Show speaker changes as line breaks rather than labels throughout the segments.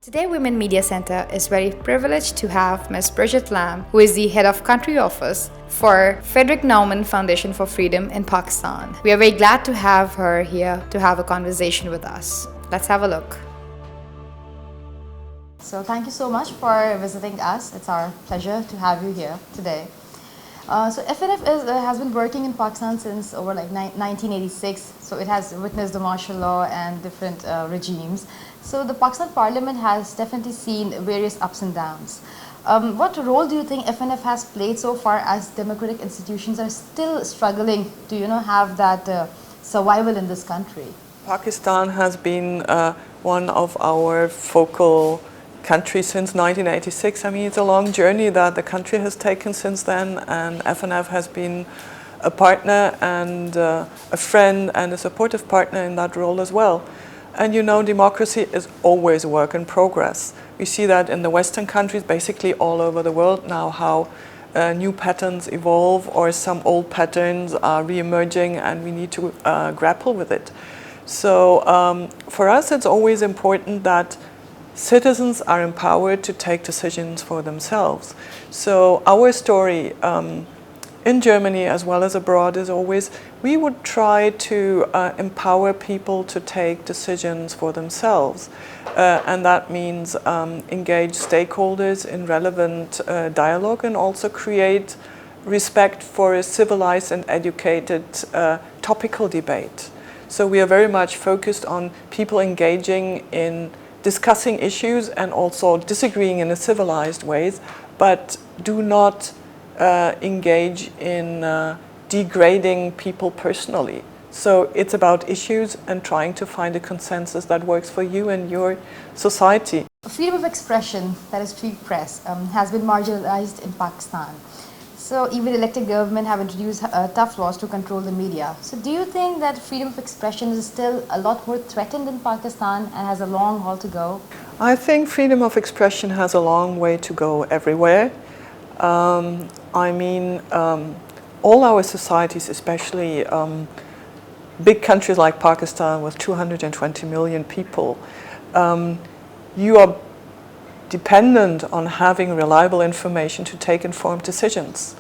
Today, Women Media Center is very privileged to have Ms. Birgit Lamm, who is the head of country office for Friedrich Naumann Foundation for Freedom in Pakistan. We are very glad to have her here to have a conversation with us. Let's have a look. So thank you so much for visiting us. It's our pleasure to have you here today. So FNF has been working in Pakistan since over 1986. So it has witnessed the martial law and different regimes. So the Pakistan Parliament has definitely seen various ups and downs. What role do you think FNF has played so far as democratic institutions are still struggling to have that survival in this country?
Pakistan has been one of our focal country since 1986. I mean, it's a long journey that the country has taken since then, and FNF has been a partner and a friend and a supportive partner in that role as well. And democracy is always a work in progress. We see that in the Western countries, basically all over the world now, how new patterns evolve or some old patterns are re-emerging, and we need to grapple with it. So for us, it's always important that citizens are empowered to take decisions for themselves. So our story in Germany as well as abroad is always we would try to empower people to take decisions for themselves. And that means engage stakeholders in relevant dialogue and also create respect for a civilized and educated topical debate. So we are very much focused on people engaging in discussing issues and also disagreeing in a civilized ways, but do not engage in degrading people personally. So it's about issues and trying to find a consensus that works for you and your society.
Freedom of expression, that is free press, has been marginalized in Pakistan. So even elected government have introduced tough laws to control the media. So do you think that freedom of expression is still a lot more threatened in Pakistan and has a long haul to go?
I think freedom of expression has a long way to go everywhere. All our societies, especially big countries like Pakistan with 220 million people, you are dependent on having reliable information to take informed decisions.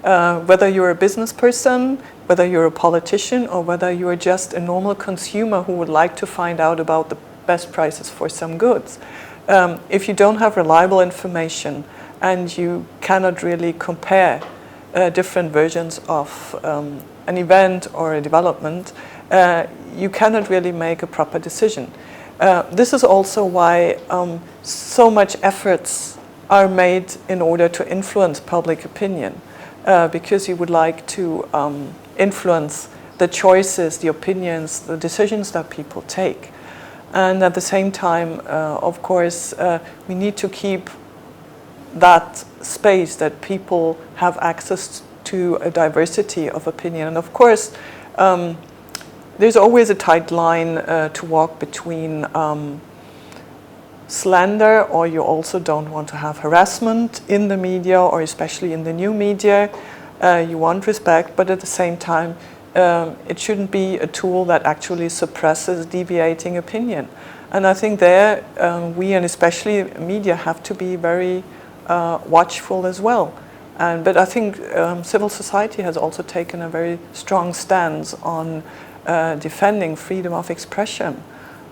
Whether you're a business person, whether you're a politician, or whether you're just a normal consumer who would like to find out about the best prices for some goods. If you don't have reliable information and you cannot really compare different versions of an event or a development, you cannot really make a proper decision. This is also why so much efforts are made in order to influence public opinion, because you would like to influence the choices, the opinions, the decisions that people take. And at the same time, of course, we need to keep that space that people have access to a diversity of opinion. And of course, there's always a tight line to walk between slander, or you also don't want to have harassment in the media, or especially in the new media. You want respect, but at the same time, it shouldn't be a tool that actually suppresses deviating opinion. And I think there, we and especially media have to be very watchful as well. But I think civil society has also taken a very strong stance on defending freedom of expression,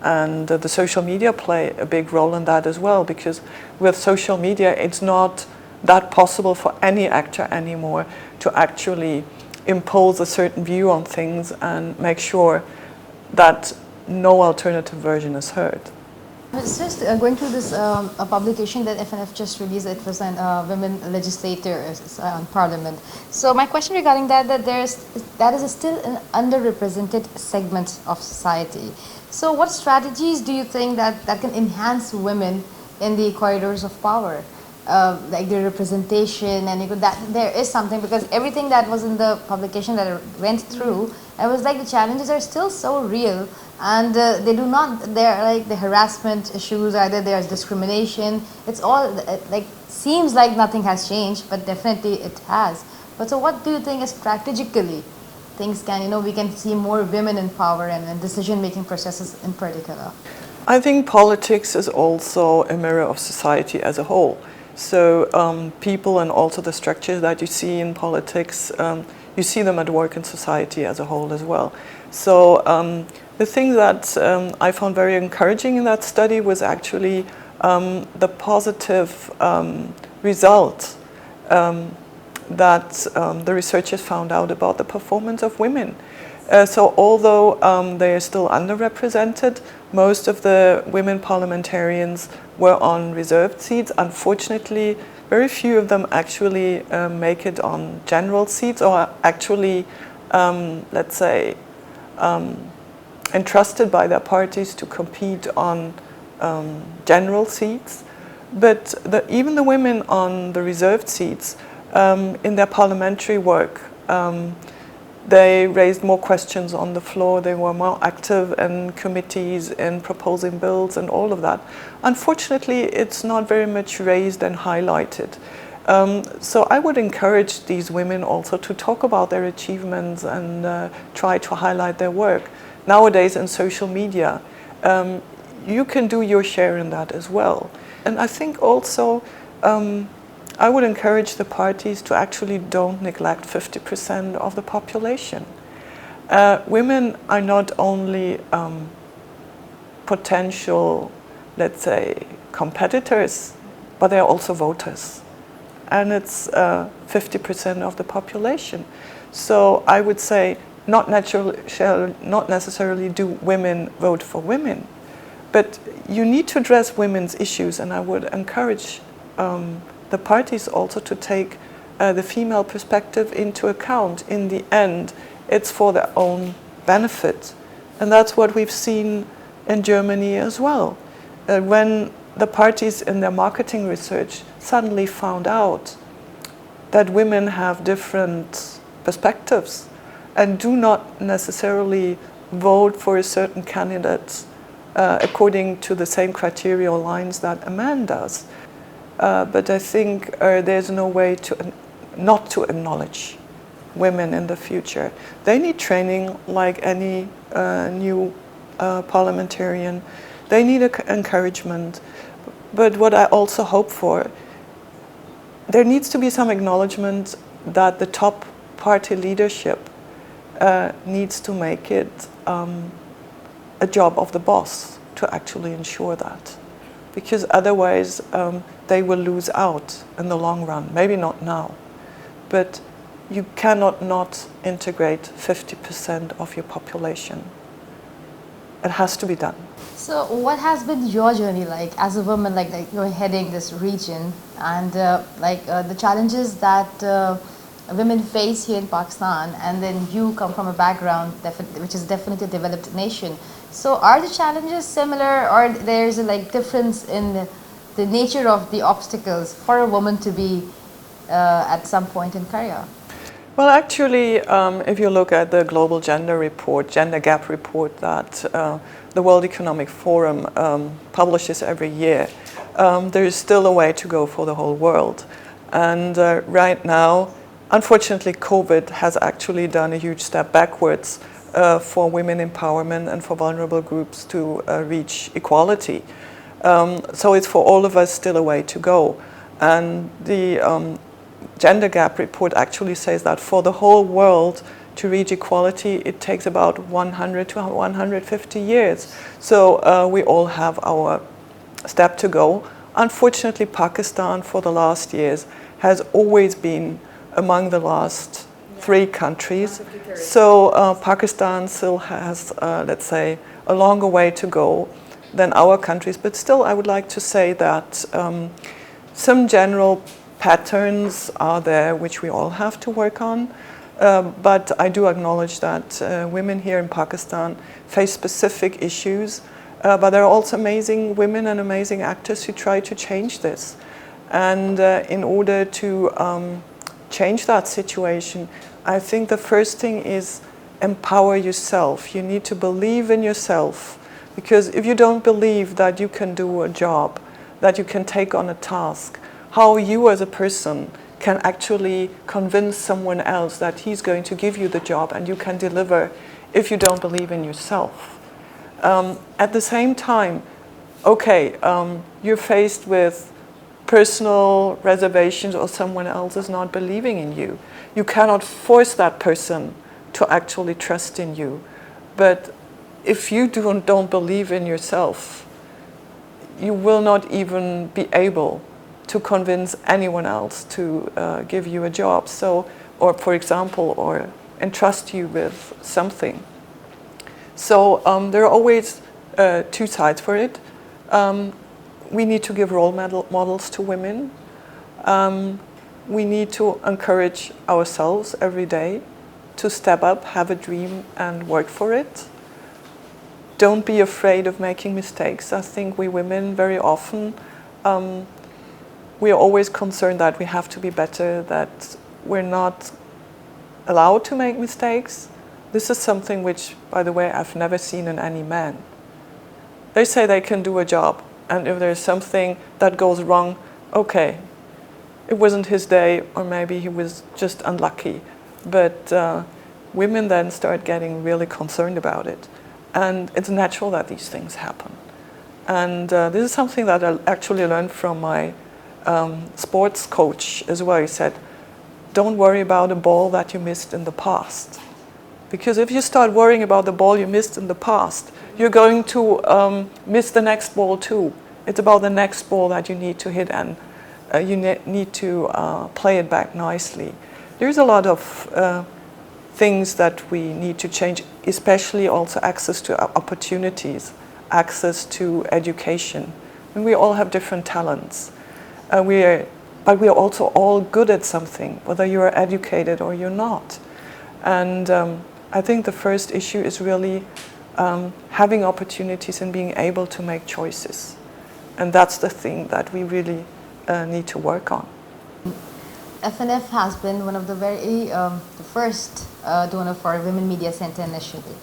and the social media play a big role in that as well, because with social media it's not that possible for any actor anymore to actually impose a certain view on things and make sure that no alternative version is heard.
It's just going through this a publication that FNF just released. It was on women legislators on Parliament. So my question regarding that is still an underrepresented segment of society. So what strategies do you think that can enhance women in the corridors of power? Like their representation, and that there is something, because everything that was in the publication that I went through, it was like the challenges are still so real, and they're like the harassment issues, either there's discrimination, it's all like seems like nothing has changed, but definitely it has. But so what do you think is strategically things can, we can see more women in power and decision-making processes in particular?
I think politics is also a mirror of society as a whole. So people and also the structures that you see in politics, you see them at work in society as a whole as well. So the thing that I found very encouraging in that study was actually the positive result that the researchers found out about the performance of women. So although they are still underrepresented, most of the women parliamentarians were on reserved seats. Unfortunately, very few of them actually make it on general seats or actually, let's say, entrusted by their parties to compete on general seats. But even the women on the reserved seats, in their parliamentary work, they raised more questions on the floor, they were more active in committees, in proposing bills and all of that. Unfortunately, it's not very much raised and highlighted. So I would encourage these women also to talk about their achievements and try to highlight their work. Nowadays in social media, you can do your share in that as well. And I think also I would encourage the parties to actually don't neglect 50% of the population. Women are not only potential, let's say, competitors, but they are also voters. And it's 50% of the population. So I would say not necessarily do women vote for women, but you need to address women's issues, and I would encourage the parties also to take the female perspective into account. In the end, it's for their own benefit. And that's what we've seen in Germany as well. When the parties in their marketing research suddenly found out that women have different perspectives and do not necessarily vote for a certain candidate according to the same criteria or lines that a man does. But I think there's no way to not to acknowledge women in the future. They need training like any new parliamentarian. They need encouragement. But what I also hope for, there needs to be some acknowledgement that the top party leadership needs to make it a job of the boss to actually ensure that. Because otherwise they will lose out in the long run. Maybe not now, but you cannot not integrate 50% of your population. It has to be done.
So what has been your journey like as a woman, like you're heading this region, and the challenges that women face here in Pakistan, and then you come from a background which is definitely a developed nation. So are the challenges similar, or there's a difference in the nature of the obstacles for a woman to be at some point in career?
Well, actually, if you look at the global gender gap report that the World Economic Forum publishes every year, there is still a way to go for the whole world. And right now, unfortunately, COVID has actually done a huge step backwards for women empowerment and for vulnerable groups to reach equality. So it's for all of us still a way to go. And the gender gap report actually says that for the whole world to reach equality, it takes about 100 to 150 years. So we all have our step to go. Unfortunately, Pakistan for the last years has always been among the last 3 countries. So Pakistan still has, let's say, a longer way to go than our countries. But still, I would like to say that some general patterns are there which we all have to work on. But I do acknowledge that women here in Pakistan face specific issues. But there are also amazing women and amazing actors who try to change this. And in order to change that situation, I think the first thing is empower yourself. You need to believe in yourself, because if you don't believe that you can do a job, that you can take on a task, how you as a person can actually convince someone else that he's going to give you the job and you can deliver if you don't believe in yourself. At the same time, okay, you're faced with personal reservations or someone else is not believing in you. You cannot force that person to actually trust in you. But if you don't believe in yourself, you will not even be able to convince anyone else to give you a job. So, or for example, or entrust you with something. So there are always two sides for it. We need to give role models to women. We need to encourage ourselves every day to step up, have a dream, and work for it. Don't be afraid of making mistakes. I think we women very often, we are always concerned that we have to be better, that we're not allowed to make mistakes. This is something which, by the way, I've never seen in any man. They say they can do a job, and if there's something that goes wrong, okay, it wasn't his day, or maybe he was just unlucky. But women then start getting really concerned about it. And it's natural that these things happen. And this is something that I actually learned from my sports coach as well. He said, don't worry about a ball that you missed in the past. Because if you start worrying about the ball you missed in the past, you're going to miss the next ball too. It's about the next ball that you need to hit, and you need to play it back nicely. There's a lot of things that we need to change, especially also access to opportunities, access to education. And we all have different talents. But we are also all good at something, whether you are educated or you're not. And I think the first issue is really having opportunities and being able to make choices. And that's the thing that we really need to work on.
FNF has been one of the the first donor for Women Media Center initially.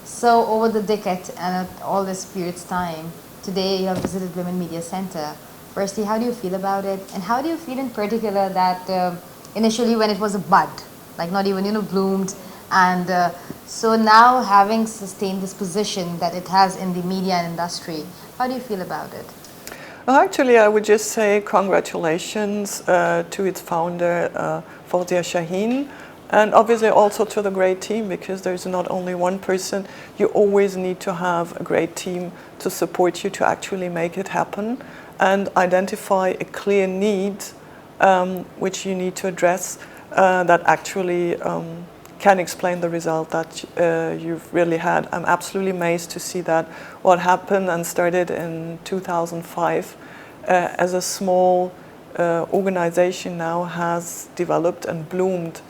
So over the decade and at all this period's time, today you have visited Women Media Center. Firstly, how do you feel about it? And how do you feel in particular that initially when it was a bud, like not even, bloomed, and so now having sustained this position that it has in the media industry, how do you feel about it?
Well, actually, I would just say congratulations to its founder, Fawzia Shaheen, and obviously also to the great team, because there's not only one person. You always need to have a great team to support you to actually make it happen and identify a clear need which you need to address that actually can explain the result that you've really had. I'm absolutely amazed to see that what happened and started in 2005 as a small organization now has developed and bloomed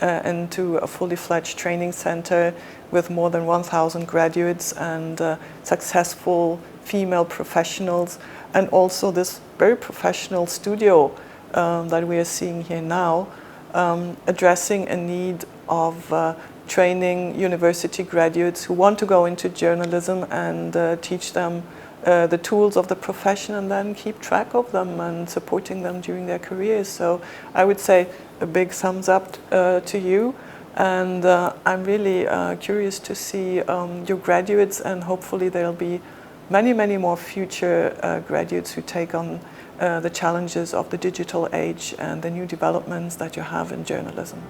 into a fully fledged training center with more than 1,000 graduates and successful female professionals, and also this very professional studio that we are seeing here now, addressing a need of training university graduates who want to go into journalism and teach them the tools of the profession and then keep track of them and supporting them during their careers. So I would say a big thumbs up to you, and I'm really curious to see your graduates, and hopefully there'll be many, many more future graduates who take on the challenges of the digital age and the new developments that you have in journalism.